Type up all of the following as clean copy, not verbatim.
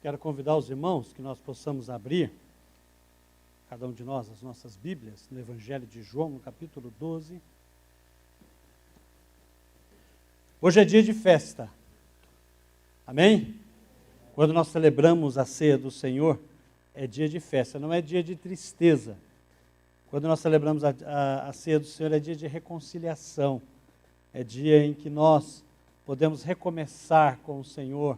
Quero convidar os irmãos que nós possamos abrir, cada um de nós, as nossas Bíblias, no Evangelho de João, no capítulo 12. Hoje é dia de festa, amém? Quando nós celebramos a ceia do Senhor, é dia de festa, não é dia de tristeza. Quando nós celebramos a ceia do Senhor, é dia de reconciliação, é dia em que nós podemos recomeçar com o Senhor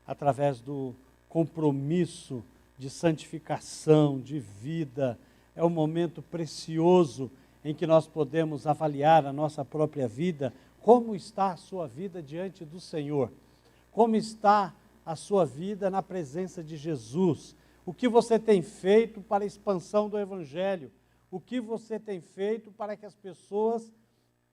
através do compromisso de santificação, de vida. É um momento precioso em que nós podemos avaliar a nossa própria vida. Como está a sua vida diante do Senhor? Como está a sua vida na presença de Jesus? O que você tem feito para a expansão do Evangelho? O que você tem feito para que as pessoas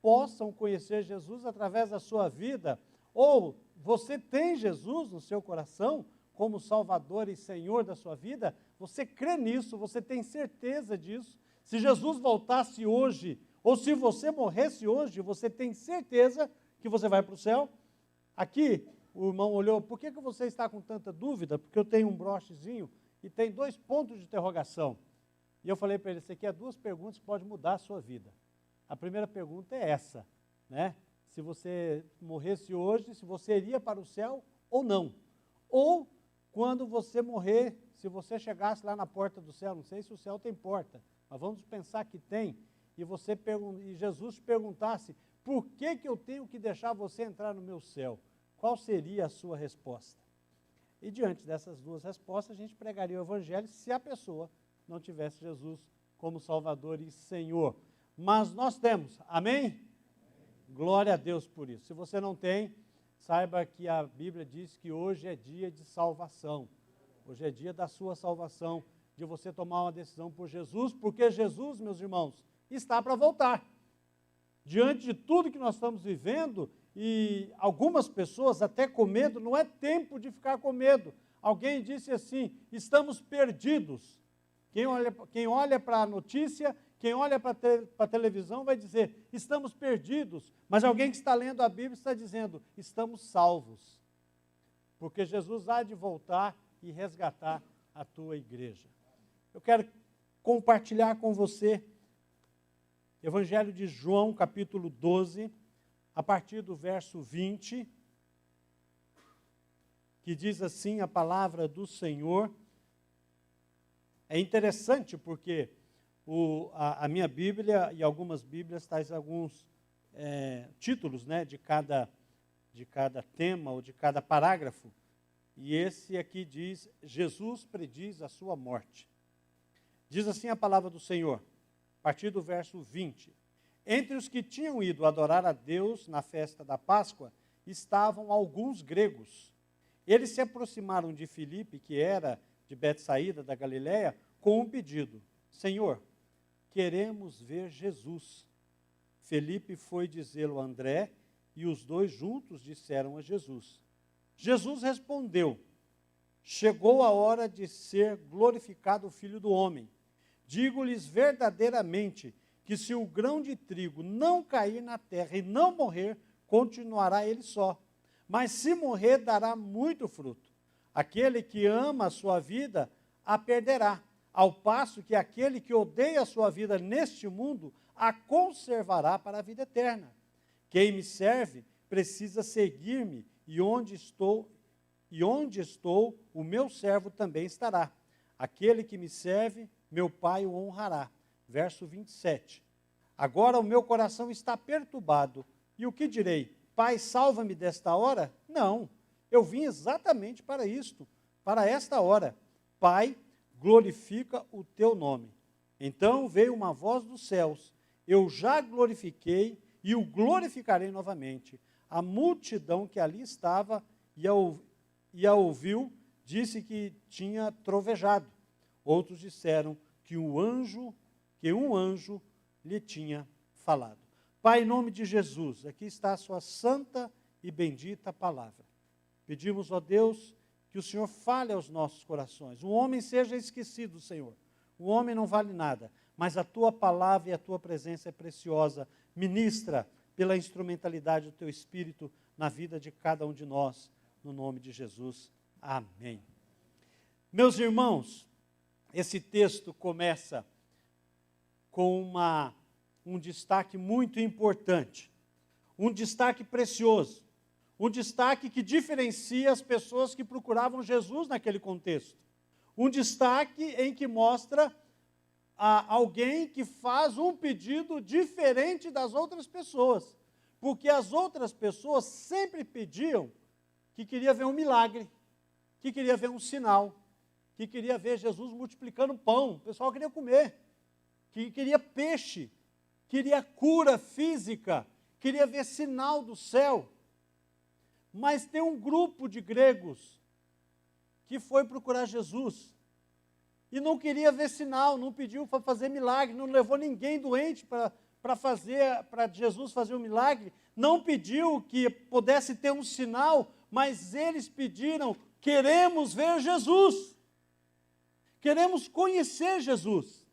possam conhecer Jesus através da sua vida? Ou você tem Jesus no seu coração como Salvador e Senhor da sua vida? Você crê nisso, você tem certeza disso? Se Jesus voltasse hoje, ou se você morresse hoje, você tem certeza que você vai para o céu? Aqui, o irmão olhou, por que você está com tanta dúvida? Porque eu tenho um brochezinho e tem 2 pontos de interrogação. E eu falei para ele, isso aqui é 2 perguntas que podem mudar a sua vida. A primeira pergunta é essa, né? Se você morresse hoje, se você iria para o céu ou não. Ou, quando você morrer, se você chegasse lá na porta do céu, não sei se o céu tem porta, mas vamos pensar que tem, e Jesus te perguntasse, por que eu tenho que deixar você entrar no meu céu? Qual seria a sua resposta? E diante dessas 2 respostas, a gente pregaria o Evangelho se a pessoa não tivesse Jesus como Salvador e Senhor. Mas nós temos, amém? Glória a Deus por isso. Se você não tem, saiba que a Bíblia diz que hoje é dia de salvação. Hoje é dia da sua salvação, de você tomar uma decisão por Jesus, porque Jesus, meus irmãos, está para voltar. Diante de tudo que nós estamos vivendo, e algumas pessoas até com medo, não é tempo de ficar com medo. Alguém disse assim, estamos perdidos. Quem olha para a notícia, quem olha para a televisão vai dizer, estamos perdidos. Mas alguém que está lendo a Bíblia está dizendo, estamos salvos. Porque Jesus há de voltar e resgatar a tua igreja. Eu quero compartilhar com você Evangelho de João, capítulo 12, a partir do verso 20, que diz assim a palavra do Senhor. É interessante porque a minha Bíblia e algumas Bíblias traz alguns títulos, né, de cada tema ou de cada parágrafo. E esse aqui diz, Jesus prediz a sua morte. Diz assim a palavra do Senhor, a partir do verso 20. Entre os que tinham ido adorar a Deus na festa da Páscoa, estavam alguns gregos. Eles se aproximaram de Filipe, que era de Betsaída, da Galiléia, com um pedido. Senhor, queremos ver Jesus. Filipe foi dizê-lo a André, e os 2 juntos disseram a Jesus. Jesus respondeu, chegou a hora de ser glorificado o Filho do Homem. Digo-lhes verdadeiramente que se o grão de trigo não cair na terra e não morrer, continuará ele só. Mas se morrer, dará muito fruto. Aquele que ama a sua vida, a perderá. Ao passo que aquele que odeia a sua vida neste mundo, a conservará para a vida eterna. Quem me serve, precisa seguir-me, e onde estou, o meu servo também estará. Aquele que me serve, meu Pai o honrará. Verso 27. Agora o meu coração está perturbado, e o que direi? Pai, salva-me desta hora? Não, eu vim exatamente para isto, para esta hora. Pai, glorifica o teu nome. Então veio uma voz dos céus, eu já glorifiquei e o glorificarei novamente. A multidão que ali estava e a ouviu, disse que tinha trovejado. Outros disseram que um anjo lhe tinha falado. Pai, em nome de Jesus, aqui está a sua santa e bendita palavra. Pedimos, ó Deus, que o Senhor fale aos nossos corações. O homem seja esquecido, Senhor. O homem não vale nada, mas a tua palavra e a tua presença é preciosa. Ministra pela instrumentalidade do teu Espírito na vida de cada um de nós, no nome de Jesus. Amém. Meus irmãos, esse texto começa com um destaque muito importante, um destaque precioso, um destaque que diferencia as pessoas que procuravam Jesus naquele contexto. Um destaque em que mostra alguém que faz um pedido diferente das outras pessoas. Porque as outras pessoas sempre pediam que queria ver um milagre, que queria ver um sinal, que queria ver Jesus multiplicando pão. O pessoal queria comer, que queria peixe, queria cura física, queria ver sinal do céu. Mas tem um grupo de gregos que foi procurar Jesus e não queria ver sinal, não pediu para fazer milagre, não levou ninguém doente para Jesus fazer um milagre, não pediu que pudesse ter um sinal, mas eles pediram: queremos ver Jesus, queremos conhecer Jesus.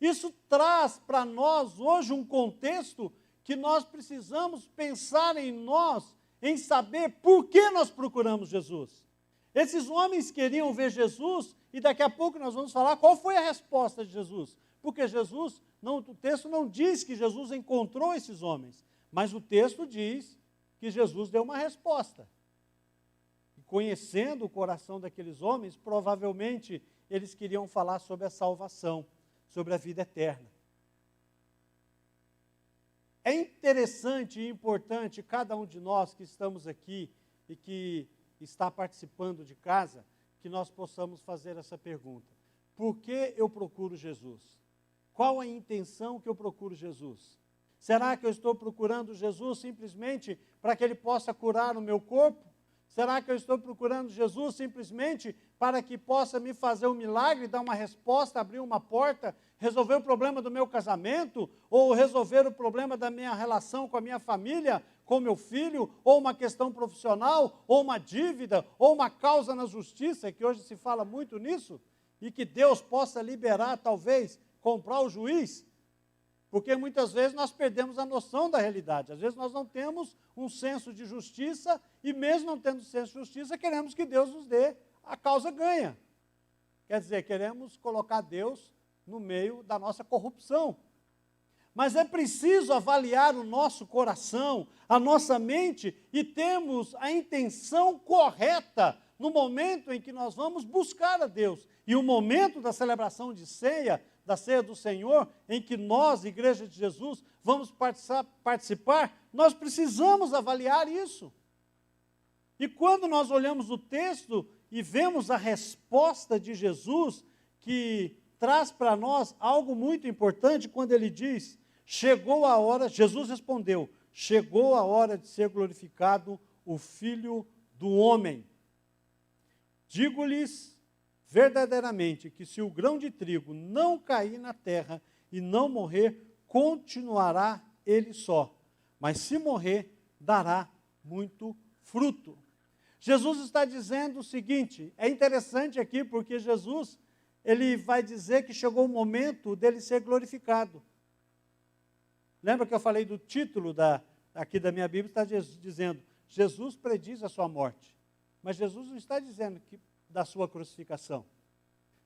Isso traz para nós hoje um contexto que nós precisamos pensar em nós, em saber por que nós procuramos Jesus. Esses homens queriam ver Jesus, e daqui a pouco nós vamos falar qual foi a resposta de Jesus. Porque o texto não diz que Jesus encontrou esses homens, mas o texto diz que Jesus deu uma resposta. E conhecendo o coração daqueles homens, provavelmente eles queriam falar sobre a salvação, sobre a vida eterna. É interessante e importante cada um de nós que estamos aqui e que está participando de casa, que nós possamos fazer essa pergunta: por que eu procuro Jesus? Qual a intenção que eu procuro Jesus? Será que eu estou procurando Jesus simplesmente para que Ele possa curar o meu corpo? Será que eu estou procurando Jesus simplesmente para que possa me fazer um milagre, dar uma resposta, abrir uma porta, resolver o problema do meu casamento, ou resolver o problema da minha relação com a minha família, com meu filho, ou uma questão profissional, ou uma dívida, ou uma causa na justiça, que hoje se fala muito nisso, e que Deus possa liberar, talvez, comprar o juiz? Porque muitas vezes nós perdemos a noção da realidade. Às vezes nós não temos um senso de justiça, e mesmo não tendo senso de justiça, queremos que Deus nos dê a causa ganha. Quer dizer, queremos colocar Deus no meio da nossa corrupção. Mas é preciso avaliar o nosso coração, a nossa mente, e termos a intenção correta no momento em que nós vamos buscar a Deus. E o momento da celebração de ceia, da ceia do Senhor, em que nós, Igreja de Jesus, vamos participar, nós precisamos avaliar isso. E quando nós olhamos o texto e vemos a resposta de Jesus, que traz para nós algo muito importante, quando ele diz: chegou a hora, Jesus respondeu, chegou a hora de ser glorificado o Filho do Homem. Digo-lhes verdadeiramente que se o grão de trigo não cair na terra e não morrer, continuará ele só, mas se morrer, dará muito fruto. Jesus está dizendo o seguinte, é interessante aqui porque Jesus, ele vai dizer que chegou o momento dele ser glorificado. Lembra que eu falei do título aqui da minha Bíblia, está dizendo, Jesus prediz a sua morte. Mas Jesus não está dizendo da sua crucificação.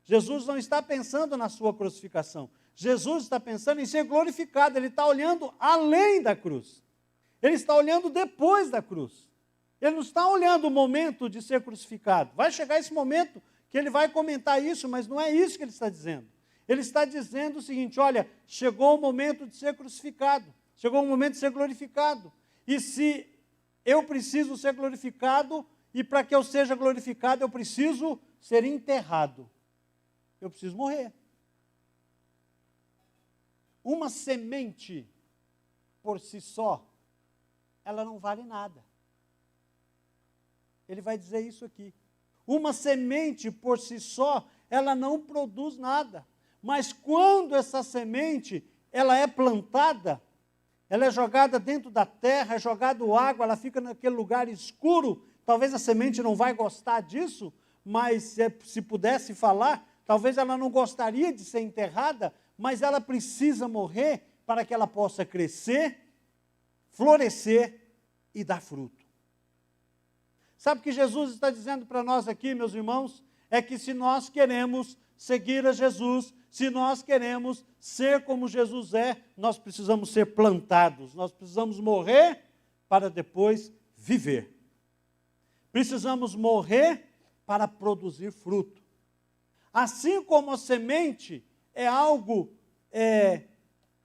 Jesus não está pensando na sua crucificação. Jesus está pensando em ser glorificado. Ele está olhando além da cruz. Ele está olhando depois da cruz. Ele não está olhando o momento de ser crucificado. Vai chegar esse momento que ele vai comentar isso, mas não é isso que ele está dizendo. Ele está dizendo o seguinte, olha, chegou o momento de ser crucificado. Chegou o momento de ser glorificado. E se eu preciso ser glorificado, e para que eu seja glorificado, eu preciso ser enterrado. Eu preciso morrer. Uma semente, por si só, ela não vale nada. Ele vai dizer isso aqui. Uma semente, por si só, ela não produz nada. Mas quando essa semente, ela é plantada, ela é jogada dentro da terra, é jogada água, ela fica naquele lugar escuro. Talvez a semente não vai gostar disso, mas se pudesse falar, talvez ela não gostaria de ser enterrada, mas ela precisa morrer para que ela possa crescer, florescer e dar fruto. Sabe o que Jesus está dizendo para nós aqui, meus irmãos? é que se nós queremos seguir a Jesus, se nós queremos ser como Jesus é, nós precisamos ser plantados, nós precisamos morrer para depois viver. Precisamos morrer para produzir fruto. Assim como a semente é algo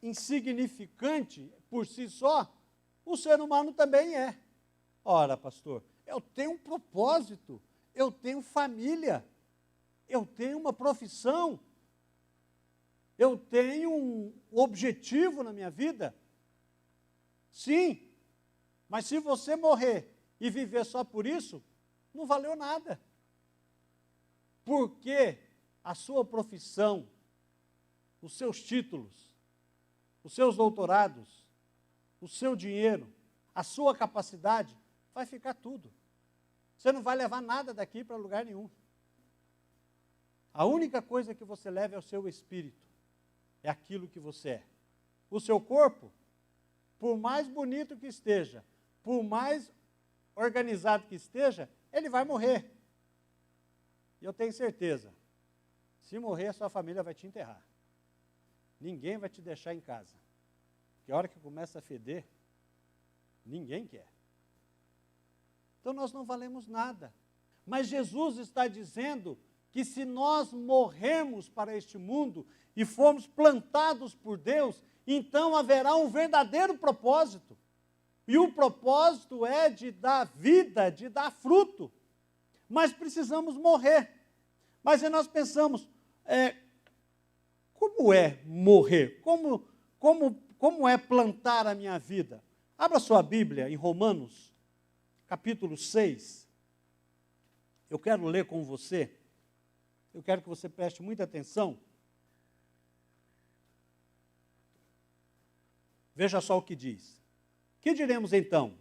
insignificante por si só, o ser humano também é. Ora, pastor, eu tenho um propósito, eu tenho família, eu tenho uma profissão, eu tenho um objetivo na minha vida. Sim, mas se você morrer e viver só por isso, não valeu nada. Porque a sua profissão, os seus títulos, os seus doutorados, o seu dinheiro, a sua capacidade, vai ficar tudo. Você não vai levar nada daqui para lugar nenhum. A única coisa que você leva é o seu espírito, é aquilo que você é. O seu corpo, por mais bonito que esteja, por mais organizado que esteja, ele vai morrer. E eu tenho certeza, se morrer, a sua família vai te enterrar. Ninguém vai te deixar em casa. Porque a hora que começa a feder, ninguém quer. Então nós não valemos nada. Mas Jesus está dizendo que se nós morrermos para este mundo e formos plantados por Deus, então haverá um verdadeiro propósito. E o propósito é de dar vida, de dar fruto. Mas precisamos morrer. Mas aí nós pensamos, como é morrer? Como é plantar a minha vida? Abra sua Bíblia em Romanos, capítulo 6. Eu quero ler com você. Eu quero que você preste muita atenção. Veja só o que diz. Que diremos então?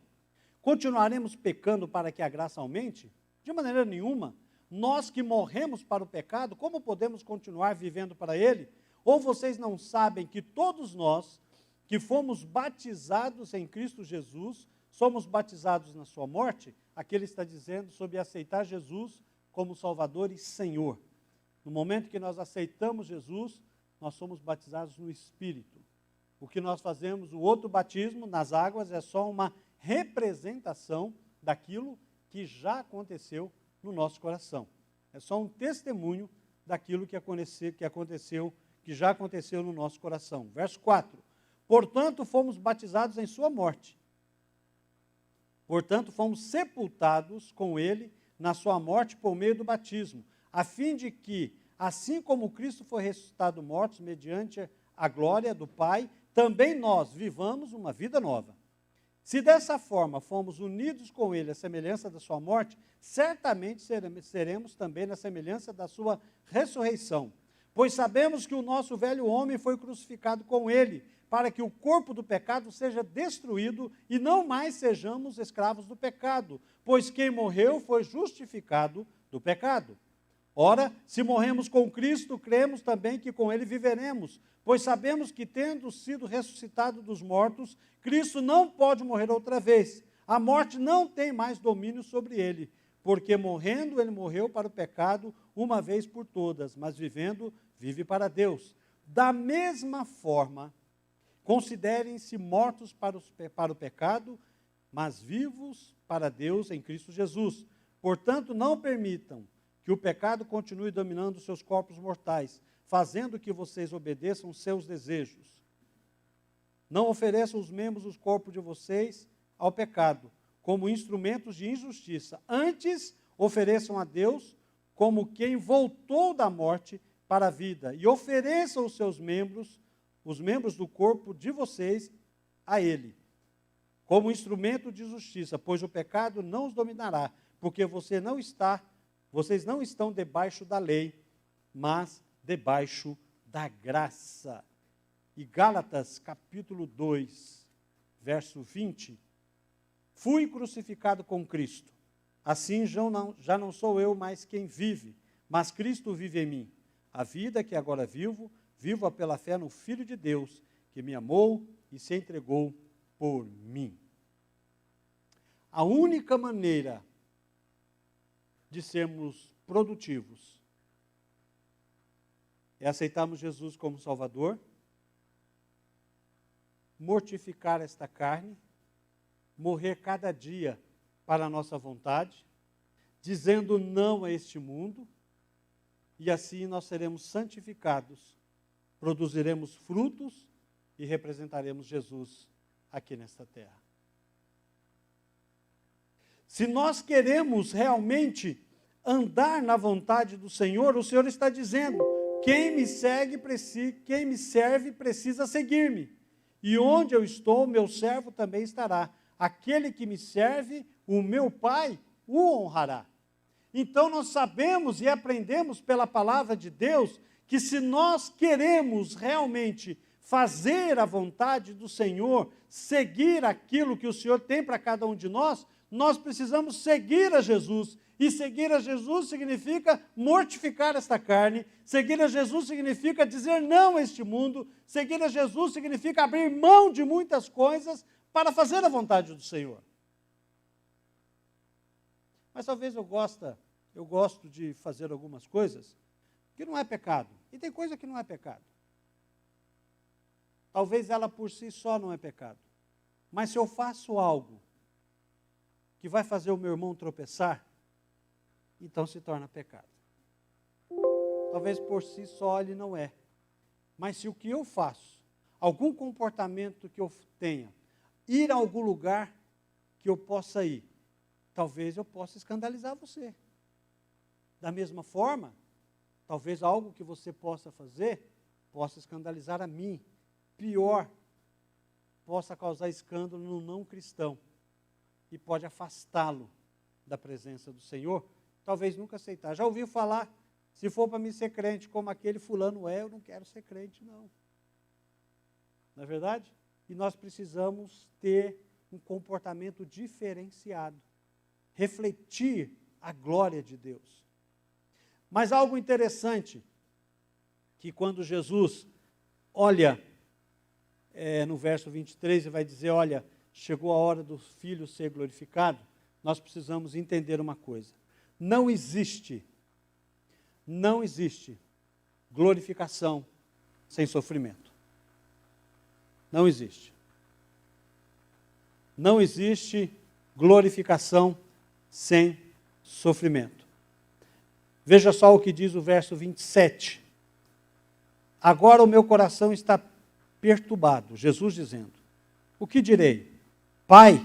Continuaremos pecando para que a graça aumente? De maneira nenhuma. Nós que morremos para o pecado, como podemos continuar vivendo para ele? Ou vocês não sabem que todos nós que fomos batizados em Cristo Jesus, somos batizados na sua morte? Aqui ele está dizendo sobre aceitar Jesus como Salvador e Senhor. No momento que nós aceitamos Jesus, nós somos batizados no Espírito. O que nós fazemos, o outro batismo nas águas, é só uma representação daquilo que já aconteceu no nosso coração. É só um testemunho daquilo que aconteceu, que já aconteceu no nosso coração. Verso 4. Portanto, fomos batizados em sua morte. Portanto, fomos sepultados com ele na sua morte por meio do batismo, a fim de que, assim como Cristo foi ressuscitado mortos mediante a glória do Pai, também nós vivamos uma vida nova. Se dessa forma fomos unidos com ele à semelhança da sua morte, certamente seremos também na semelhança da sua ressurreição. Pois sabemos que o nosso velho homem foi crucificado com ele, para que o corpo do pecado seja destruído e não mais sejamos escravos do pecado, pois quem morreu foi justificado do pecado. Ora, se morremos com Cristo, cremos também que com ele viveremos, pois sabemos que, tendo sido ressuscitado dos mortos, Cristo não pode morrer outra vez. A morte não tem mais domínio sobre ele, porque morrendo, ele morreu para o pecado uma vez por todas, mas vivendo, vive para Deus. Da mesma forma, considerem-se mortos para o pecado, mas vivos para Deus em Cristo Jesus. Portanto, não permitam que o pecado continue dominando seus corpos mortais, fazendo que vocês obedeçam seus desejos. Não ofereçam os membros do corpo de vocês ao pecado, como instrumentos de injustiça. Antes, ofereçam a Deus como quem voltou da morte para a vida, e ofereçam os seus membros, os membros do corpo de vocês, a Ele, como instrumento de justiça, pois o pecado não os dominará, porque vocês não estão debaixo da lei, mas debaixo da graça. E Gálatas, capítulo 2, verso 20, fui crucificado com Cristo, assim já não sou eu mais quem vive, mas Cristo vive em mim. A vida que agora vivo-a pela fé no Filho de Deus, que me amou e se entregou por mim. A única maneira de sermos produtivos. É aceitarmos Jesus como Salvador, mortificar esta carne, morrer cada dia para a nossa vontade, dizendo não a este mundo, e assim nós seremos santificados, produziremos frutos e representaremos Jesus aqui nesta terra. Se nós queremos realmente andar na vontade do Senhor, o Senhor está dizendo: quem me serve precisa seguir-me. E onde eu estou, meu servo também estará. Aquele que me serve, o meu Pai o honrará. Então nós sabemos e aprendemos pela palavra de Deus que se nós queremos realmente fazer a vontade do Senhor, seguir aquilo que o Senhor tem para cada um de nós, nós precisamos seguir a Jesus. E seguir a Jesus significa mortificar esta carne, seguir a Jesus significa dizer não a este mundo, seguir a Jesus significa abrir mão de muitas coisas para fazer a vontade do Senhor. Mas talvez eu gosto de fazer algumas coisas que não é pecado. E tem coisa que não é pecado. Talvez ela por si só não é pecado. Mas se eu faço algo que vai fazer o meu irmão tropeçar, então se torna pecado. Talvez por si só ele não é. Mas se o que eu faço, algum comportamento que eu tenha, ir a algum lugar que eu possa ir, talvez eu possa escandalizar você. Da mesma forma, talvez algo que você possa fazer, possa escandalizar a mim. Pior, possa causar escândalo no não cristão. E pode afastá-lo da presença do Senhor, talvez nunca aceitar. Já ouviu falar, se for para mim ser crente como aquele fulano é, eu não quero ser crente, não. Não é verdade? E nós precisamos ter um comportamento diferenciado, refletir a glória de Deus. Mas algo interessante, que quando Jesus olha, no verso 23, ele vai dizer, olha, chegou a hora do Filho ser glorificado, nós precisamos entender uma coisa. Não existe glorificação sem sofrimento. Não existe. Não existe glorificação sem sofrimento. Veja só o que diz o verso 27. Agora o meu coração está perturbado, Jesus dizendo, o que direi? Pai,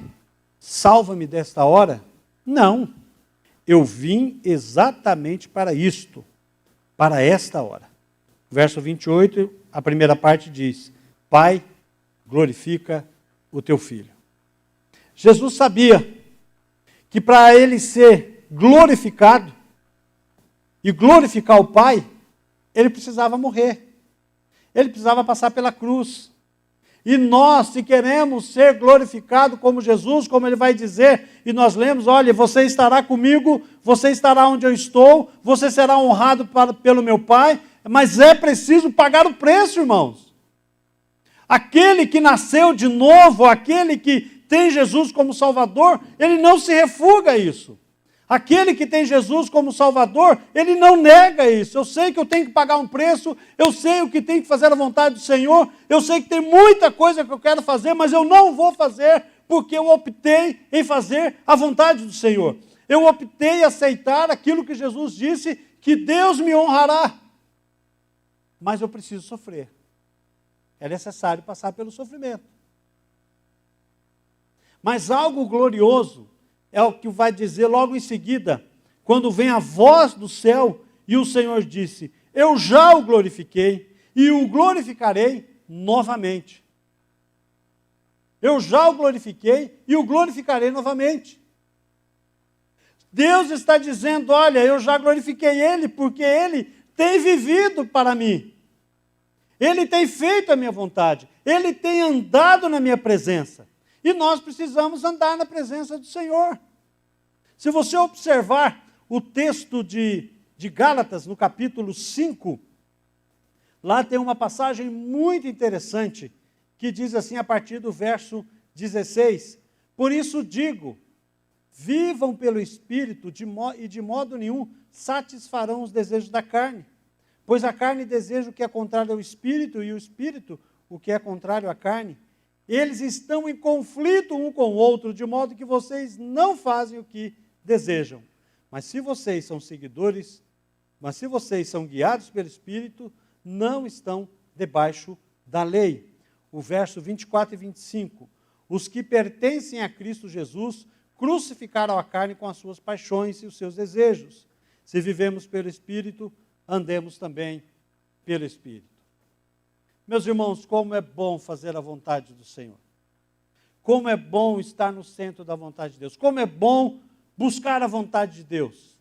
salva-me desta hora? Não, eu vim exatamente para isto, para esta hora. Verso 28, a primeira parte diz, Pai, glorifica o teu Filho. Jesus sabia que para ele ser glorificado e glorificar o Pai, ele precisava morrer. Ele precisava passar pela cruz. E nós, se queremos ser glorificados como Jesus, como ele vai dizer, e nós lemos, olha, você estará comigo, você estará onde eu estou, você será honrado pelo meu Pai, mas é preciso pagar o preço, irmãos. Aquele que nasceu de novo, aquele que tem Jesus como Salvador, ele não se refuga a isso. Aquele que tem Jesus como Salvador, ele não nega isso. Eu sei que eu tenho que pagar um preço, eu sei o que tenho que fazer a vontade do Senhor, eu sei que tem muita coisa que eu quero fazer, mas eu não vou fazer porque eu optei em fazer a vontade do Senhor. Eu optei em aceitar aquilo que Jesus disse, que Deus me honrará. Mas eu preciso sofrer. É necessário passar pelo sofrimento. Mas algo glorioso é o que vai dizer logo em seguida, quando vem a voz do céu e o Senhor disse, eu já o glorifiquei e o glorificarei novamente. Eu já o glorifiquei e o glorificarei novamente. Deus está dizendo, olha, eu já glorifiquei Ele, porque Ele tem vivido para mim. Ele tem feito a minha vontade. Ele tem andado na minha presença. E nós precisamos andar na presença do Senhor. Se você observar o texto de Gálatas, no capítulo 5, lá tem uma passagem muito interessante, que diz assim a partir do verso 16, por isso digo, Vivam pelo Espírito e de modo nenhum satisfarão os desejos da carne. Pois a carne deseja o que é contrário ao Espírito e o Espírito o que é contrário à carne. Eles estão em conflito um com o outro, de modo que vocês não fazem o que desejam. Mas se vocês são guiados pelo Espírito, não estão debaixo da lei. O verso 24 e 25. Os que pertencem a Cristo Jesus crucificaram a carne com as suas paixões e os seus desejos. Se vivemos pelo Espírito, andemos também pelo Espírito. Meus irmãos, como é bom fazer a vontade do Senhor. Como é bom estar no centro da vontade de Deus. Como é bom buscar a vontade de Deus.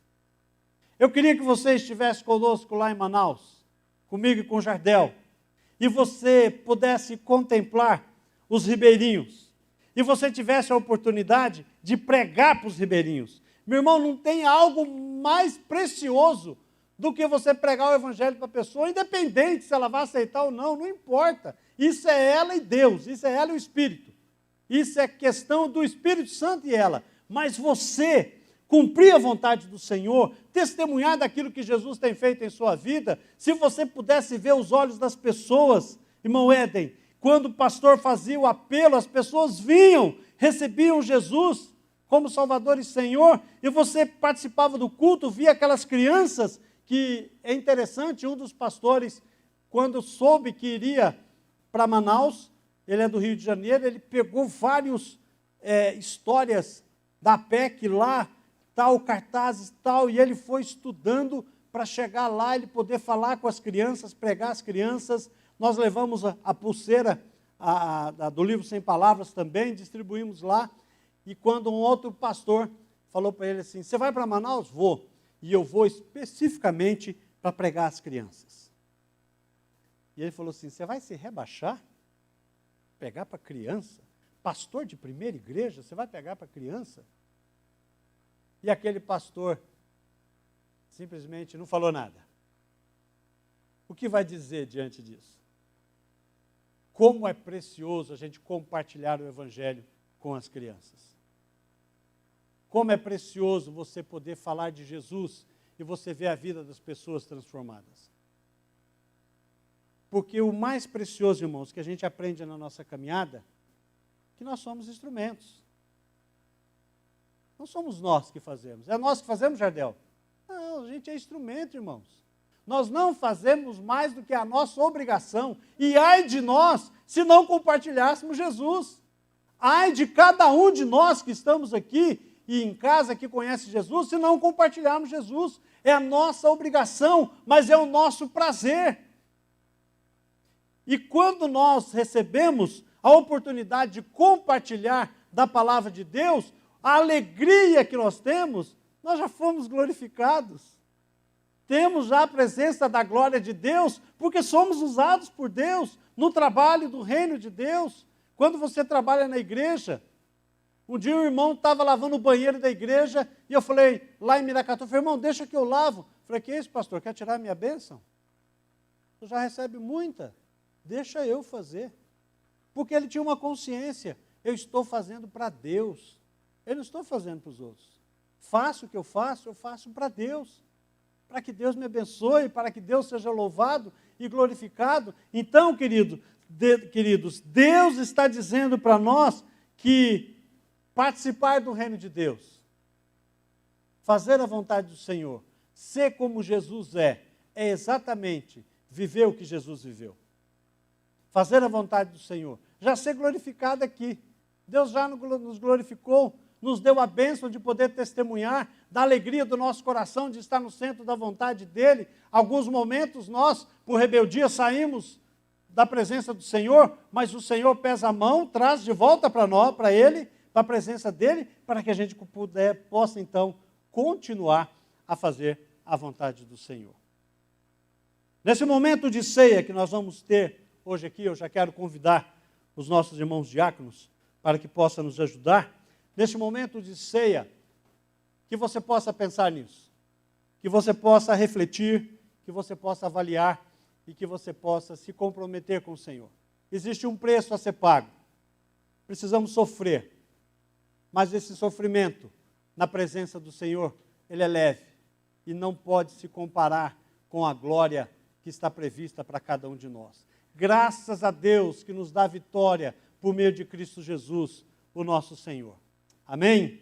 Eu queria que você estivesse conosco lá em Manaus, comigo e com o Jardel, e você pudesse contemplar os ribeirinhos, e você tivesse a oportunidade de pregar para os ribeirinhos. Meu irmão, não tem algo mais precioso do que você pregar o evangelho para a pessoa, independente se ela vai aceitar ou não, não importa. Isso é ela e Deus, isso é ela e o Espírito. Isso é questão do Espírito Santo e ela. Mas você cumprir a vontade do Senhor, testemunhar daquilo que Jesus tem feito em sua vida, se você pudesse ver os olhos das pessoas, irmão Éden, quando o pastor fazia o apelo, as pessoas vinham, recebiam Jesus como Salvador e Senhor, e você participava do culto, via aquelas crianças, que é interessante, um dos pastores, quando soube que iria para Manaus, ele é do Rio de Janeiro, ele pegou várias histórias da PEC lá, tal, cartazes, tal, e ele foi estudando para chegar lá, ele poder falar com as crianças, pregar as crianças. Nós levamos a pulseira do livro Sem Palavras também, distribuímos lá, e quando um outro pastor falou para ele assim, você vai para Manaus? Vou, e eu vou especificamente para pregar às crianças. E ele falou assim, você vai se rebaixar? Pegar para criança? Pastor de primeira igreja, você vai pegar para criança? E aquele pastor simplesmente não falou nada. O que vai dizer diante disso? Como é precioso a gente compartilhar o evangelho com as crianças. Como é precioso você poder falar de Jesus e você ver a vida das pessoas transformadas. Porque o mais precioso, irmãos, que a gente aprende na nossa caminhada, é que nós somos instrumentos. Não somos nós que fazemos. É nós que fazemos, Jardel? Não, a gente é instrumento, irmãos. Nós não fazemos mais do que a nossa obrigação. E ai de nós, se não compartilhássemos Jesus. Ai de cada um de nós que estamos aqui e em casa que conhece Jesus, se não compartilharmos Jesus. É a nossa obrigação, mas é o nosso prazer. E quando nós recebemos a oportunidade de compartilhar da palavra de Deus, a alegria que nós temos, nós já fomos glorificados. Temos já a presença da glória de Deus, porque somos usados por Deus no trabalho do reino de Deus. Quando você trabalha na igreja, um dia um irmão estava lavando o banheiro da igreja, e eu falei, lá em Miracatu, eu falei, irmão, deixa que eu lavo. Eu falei, que é isso, pastor? Quer tirar a minha bênção? Tu já recebe muita, deixa eu fazer. Porque ele tinha uma consciência, eu estou fazendo para Deus. Eu não estou fazendo para os outros. Faço o que eu faço para Deus. Para que Deus me abençoe, para que Deus seja louvado e glorificado. Então, queridos, Deus está dizendo para nós que participar do reino de Deus, fazer a vontade do Senhor, ser como Jesus é exatamente viver o que Jesus viveu. Fazer a vontade do Senhor, já ser glorificado aqui. Deus já nos glorificou, nos deu a bênção de poder testemunhar da alegria do nosso coração, de estar no centro da vontade dEle. Alguns momentos nós, por rebeldia, saímos da presença do Senhor, mas o Senhor pesa a mão, traz de volta para nós, para Ele, para a presença dEle, para que a gente possa então continuar a fazer a vontade do Senhor. Nesse momento de ceia que nós vamos ter hoje aqui, eu já quero convidar os nossos irmãos diáconos para que possam nos ajudar. Neste momento de ceia, que você possa pensar nisso, que você possa refletir, que você possa avaliar e que você possa se comprometer com o Senhor. Existe um preço a ser pago, precisamos sofrer, mas esse sofrimento na presença do Senhor, ele é leve e não pode se comparar com a glória que está prevista para cada um de nós. Graças a Deus que nos dá vitória por meio de Cristo Jesus, o nosso Senhor. Amém?